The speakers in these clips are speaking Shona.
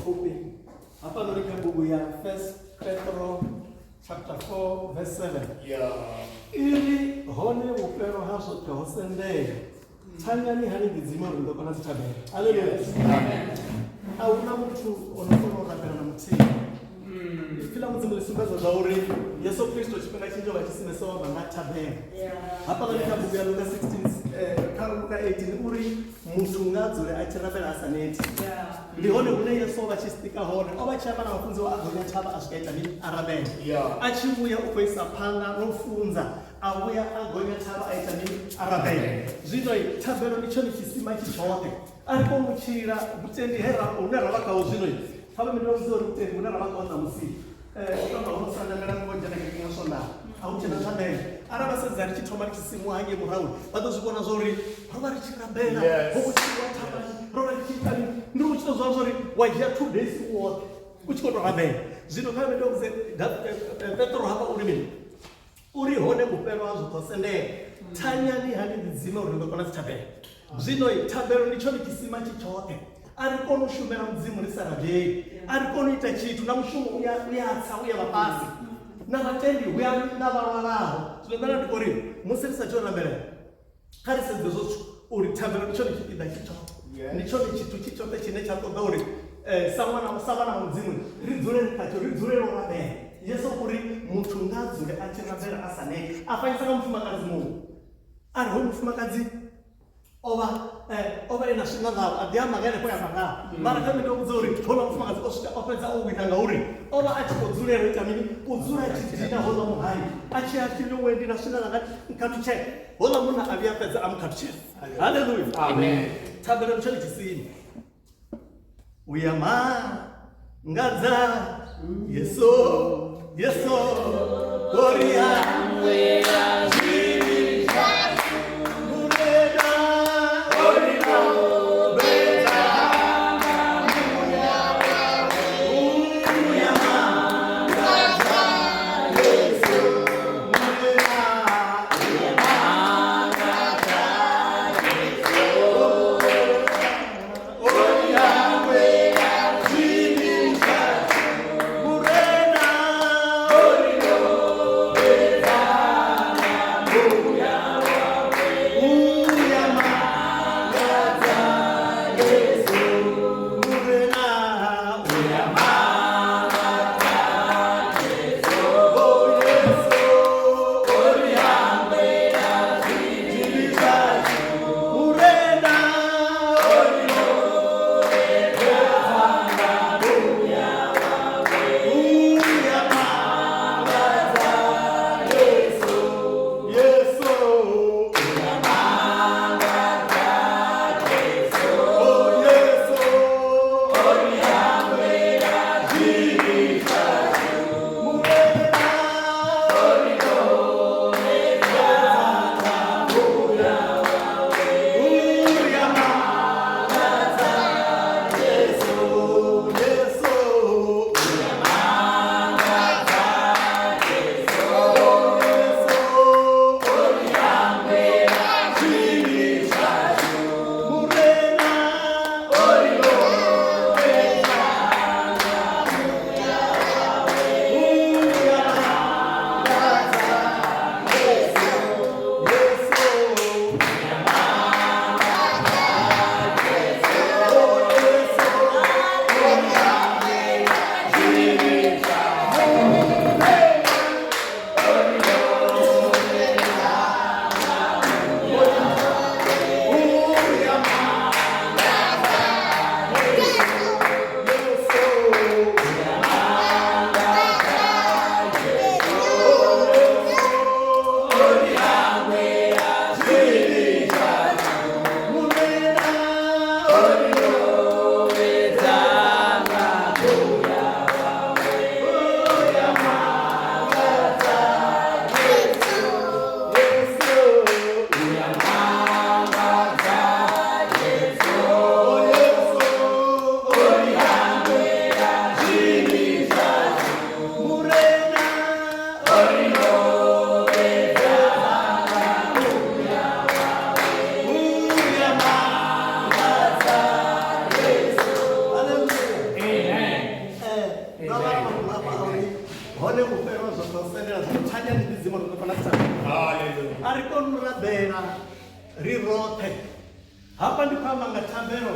hoping. Hapa nolika buku ya 1 Petro chapter 4 verse 7. Ili hone upero haso tehosende. Tanyani hani gizima ndo kana zitabera. Hallelujah. Amen. Hauna mtu onokono rapera na mti. Kila mzimu lisimbaza zauri Yesu Kristo chipenda chinjo bachisimesoma banatabera. Hapa nolika buku ya Luka 16 Luka 18 uri mutungadzule achirapera asaneti. Ndihone kune Yesu vachistika hone ovachava na mafunzo agonya chava asvikaita ni arabeni achiuya ukoisa panga nofunza auya agonya chava aita ni arabeni zvino tabero nicho nichisima chichote aripo muchira kutendi hera unaravakawo zvino pava minozori kutendi unaravakaona musi kama unosangana ngonjana kekosona auchena tabeni arabasedzari chitoma chisimu hanye murauni vatozvikona zori rova richirabena vokuchiwa tabani rova richitani ndiri uchitozva zori wajia 2 days worth uchikotorabena zvino kavedokuze Petro hapa urimini uri hone mupero wazvokosendee tanyani hani dzidzima urindokona zitabera zvino tabero nicho nikisima chichote arikonoshumira mudzimu risarabhei arikonoita chitu namushumo uyatsa uya vapasi navatendi uyanavavaravo zvinodana ndikori musirisa chorambera karisedzezvotsvo uri tabero nicho nichipinda chichote nicho nichitu chichote chine chatoda uri savana mudzimu ridzure rikacho ridzure rorabera yesu kuri mutu ngadzure achirabera asanei afaisaka mufumakadzi munhu ariho mufumakadzi ova ina svinga ngavo adiyamangane koyamangavo mara kamidokuzori hola mufumakadzi osvika opedza owinanga uri ova achikodzurero itamini kudzura chidina hola muhai achiachinowendi nasvinga ngangati nkatucheka hola munhu aviyapedza amukatucheka haleluya amen tabero nicho nichisini uyamangadza yeso koria hone vhupero zwo sendela zwo tsanya ndi dzimo ro kona tsana haleluya ari konu rabela ri rote hapa ndi khamba nga thambelo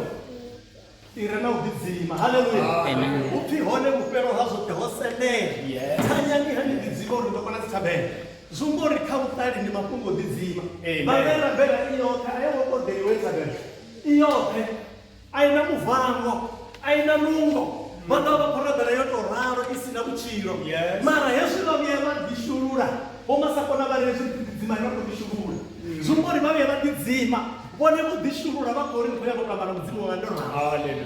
ire na udzima haleluya amen uphi hone vhupero hazwo ho sendela tsanya ndi hani dzimo ro kona tsabela zumbo ri kha vhutali ndi mafhungo dzima babela bela iyo kha ayo ko deliwetsa bela iyo aina muvango aina nungo vana va phoradela yo to raro isina vuchiro mara hezwi va vuya va dishulula vomasakona va ri leswi tidzima ri va ku dishulula zumbori va vuya va tidzima vone vo dishulula va kori ni khoya vo kambana mudzimu wa ndo raro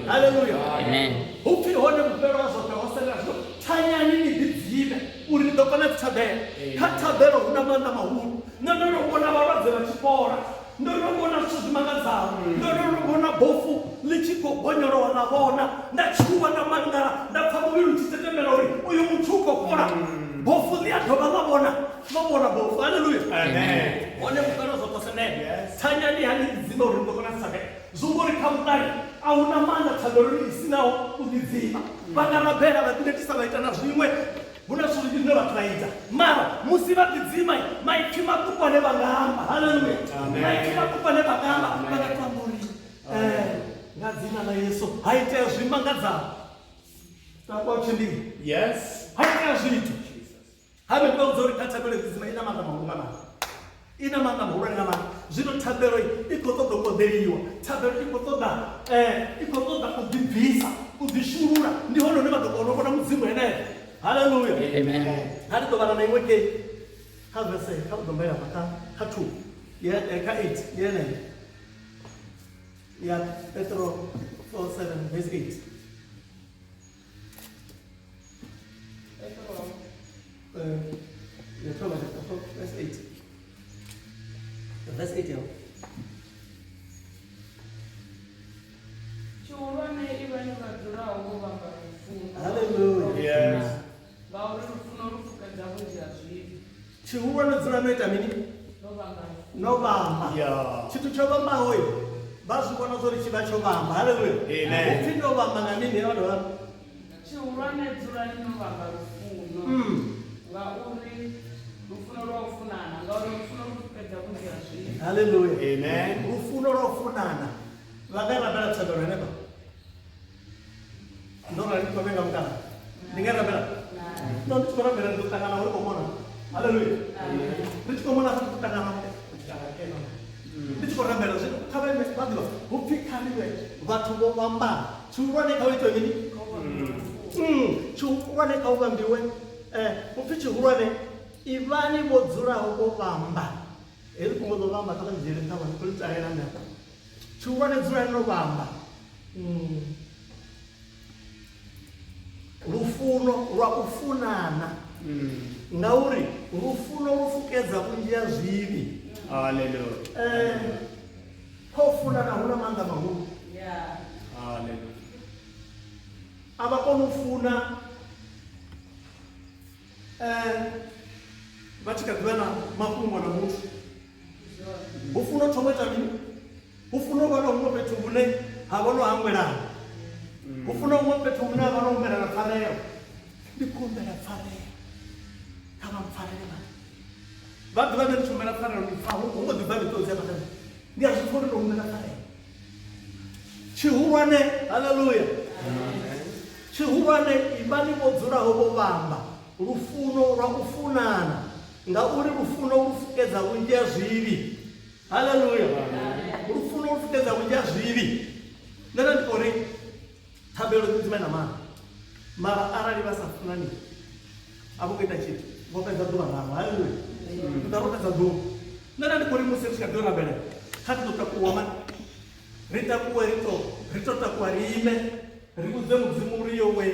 haleluya amen upfi hone vupelo va zwoṱhe ho sendela zwo thanyani ni didzime uri ni ḓo kona thabelo kha thabelo hu na maanḓa mahulu nṋe ndo no vhona vhalwadze vha tshipora ndo no vhona zwithu zwimangadzaho ndo no vhona bofu ḽi tshi khou gonyolowa na vhona nda tshuwa nda mangala nda pfa muvhili u tshi tetemela uri uyu muthu u khou fhola bofu ḽi a dovha ḽa vhona bofu haleluya amen hone vhukano zwoṱhe sendela thanyani hani dzidzima uri ndo kona thabelo zumbo ri kha vhuṱali a hu na maanḓa thabelo ri isinaho u ḓidzima vhakarabela vha ḓinetisa vha ita na zwiṅwe huna zwithu zwine vhathu vha ita mara musi vha ḓidzima maipfi maṱuku ane vha nga amba haleluya maipfi maṱuku ane vha nga amba vha nga tou amba uri nga dzina la Yesu ha itea zwimangadzaho takwa tshimbili ha itea zwithu habe ndo uri kha thabelo dzima ina maanḓa mahulu nga maanḓa ina maanḓa mahulwane nga maanḓa zwino thabelo i khou ṱoḓa u konḓeliwa thabelo i khou ṱoḓa u ḓibvisa u ḓishulula ndi hone hune vha ḓo kona u vhona mudzimu heneyo haleluya amen hari ḓo vhana na iṅwe ke kha verse kha u dombela kha 2 kha 8 yene ya Petro 4:7 verse 8 verse 8 verse 8 yo Chulwane ivani vadzuraho vo vanga rufuno haleluya ngauri rufuno rufukedza vhunzhi ha zwithu tshihulwane dzula no ita mini no vhamba tshithu tsho vhambaho vha zwi vhona zwo ri tshi vha tsho vhamba haleluya upfi no vhamba nga mini ya dovha tshihulwane dzula ni no vhanga rufuno ngauri rufuno lwa u funana ngauri rufuno rufukedza vhunzhi ha zwithu haleluya amen rufuno lwa u funana vakarabela thabelo henefha ndo rali ndi khou vhenga mukana ndi nga rabela no ndi tshi khou rabela ndi ḓo ṱangana uri khou mona haleluya ndi tshi khou mona ndi khou ṱangana ndi tshi khou rabela zwino kha vha ḓivha hupfi kha riwe vhathu vho vhambana tshihulwane kha u itiwe mini tshihulwane kha u vhambiwe hupfi tshihulwane ivani vho dzulaho vho vhamba heli fhungo ḓo vhamba kha vha dzhiele kha vhane khou ḽi talela nefha tshihulwane dzula no vhamba lufuno lwa u funana ngauri lufuno lu fukedza vhunzhi ha zwivhi haleluya kha u funana hu na maanḓa mahulu haleluya a vha koni u funa vha tshi kha ḓivha na mafhungo na muthu hu funa u thoma ita mini hu funa u vha na huṅwe fhethu hune ha vha no hangwelana hu funa huṅwe fhethu hune ha vha no humbelana pfarelo ndi khou humbela pfarelo kha vha mpfarele vha ḓivha nṋe ndi tshi humbela pfarelo ndi pfa hu ngo ḓi bva miṱodzi ya vhathani ndi a zwi pfa uri ndo humbela pfarelo tshihulwane haleluya tshihulwane ivani vho dzulaho vho vhamba lufuno lwa u funana ngauri lufuno lu fukedza vhunzhi ha zwivhi haleluya lufuno lu fukedza vhunzhi ha zwivhi nṋe ndi khou ri thabelo dzi dzima na maanḓa mara arali vha sa funani a vho ngo ita tshithu vho fhedza ḓuvha ḽavho haleluya ḓa ro fhedza ḓuvha nṋe ndi khou ri musi ri tshi kha ḓi yo rabelela kha ri ḓo takuwa mani ri takuwe ri to takuwa ri ime ri vhudze mudzimu uri yo wei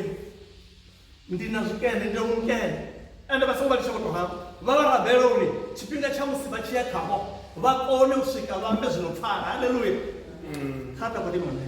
ndi na zwikene ndi mukene ende vha songo vha tshi khou tou hafhu vha vha rabela uri tshifhinga tsha musi vha tshi ya khavho vha kone u swika vha ambe zwino pfala haleluya kha takuwa ndi mone